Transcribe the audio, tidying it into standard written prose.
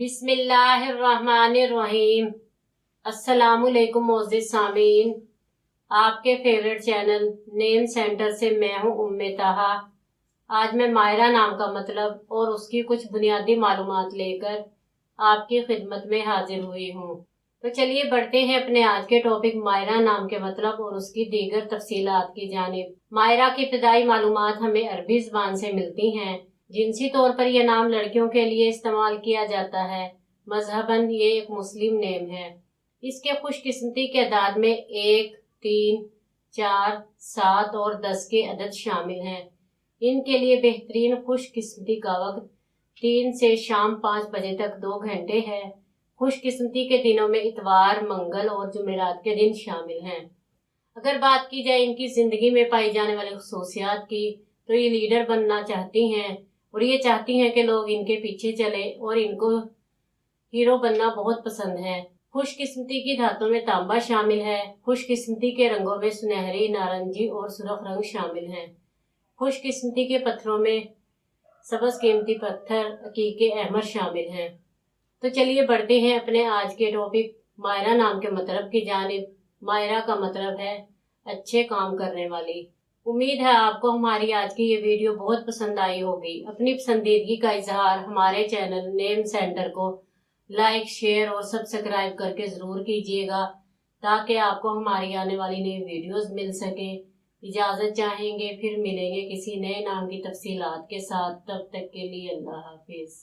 بسم اللہ الرحمن الرحیم۔ السلام علیکم معزز سامعین، آپ کے فیوریٹ چینل نیم سینٹر سے میں ہوں طہا۔ آج میں مائرہ نام کا مطلب اور اس کی کچھ بنیادی معلومات لے کر آپ کی خدمت میں حاضر ہوئی ہوں۔ تو چلیے بڑھتے ہیں اپنے آج کے ٹاپک مائرہ نام کے مطلب اور اس کی دیگر تفصیلات کی جانب۔ مائرہ کی ابتدائی معلومات ہمیں عربی زبان سے ملتی ہیں۔ جنسی طور پر یہ نام لڑکیوں کے لیے استعمال کیا جاتا ہے۔ مذہباً یہ ایک مسلم نیم ہے۔ اس کے خوش قسمتی کے اعداد میں 1، 3، 4، 7 اور 10 کے عدد شامل ہیں۔ ان کے لیے بہترین خوش قسمتی کا وقت 3 سے شام 5 بجے تک 2 گھنٹے ہے۔ خوش قسمتی کے دنوں میں اتوار، منگل اور جمعرات کے دن شامل ہیں۔ اگر بات کی جائے ان کی زندگی میں پائی جانے والی خصوصیات کی تو یہ لیڈر بننا چاہتی ہیں اور یہ چاہتی ہیں کہ لوگ ان کے پیچھے چلیں اور ان کو ہیرو بننا بہت پسند ہے۔ خوش قسمتی کی دھاتوں میں تانبا شامل ہے۔ خوش قسمتی کے رنگوں میں سنہری، نارنجی اور سرخ رنگ شامل ہیں۔ خوش قسمتی کے پتھروں میں سبز قیمتی پتھر، عقیق احمر شامل ہیں۔ تو چلیے بڑھتے ہیں اپنے آج کے ٹاپک مائرہ نام کے مطلب کی جانب۔ مائرہ کا مطلب ہے اچھے کام کرنے والی۔ امید ہے آپ کو ہماری آج کی یہ ویڈیو بہت پسند آئی ہوگی۔ اپنی پسندیدگی کا اظہار ہمارے چینل نیم سینٹر کو لائک، شیئر اور سبسکرائب کر کے ضرور کیجیے گا تاکہ آپ کو ہماری آنے والی نئی ویڈیوز مل سکیں۔ اجازت چاہیں گے، پھر ملیں گے کسی نئے نام کی تفصیلات کے ساتھ۔ تب تک کے لیے اللہ حافظ۔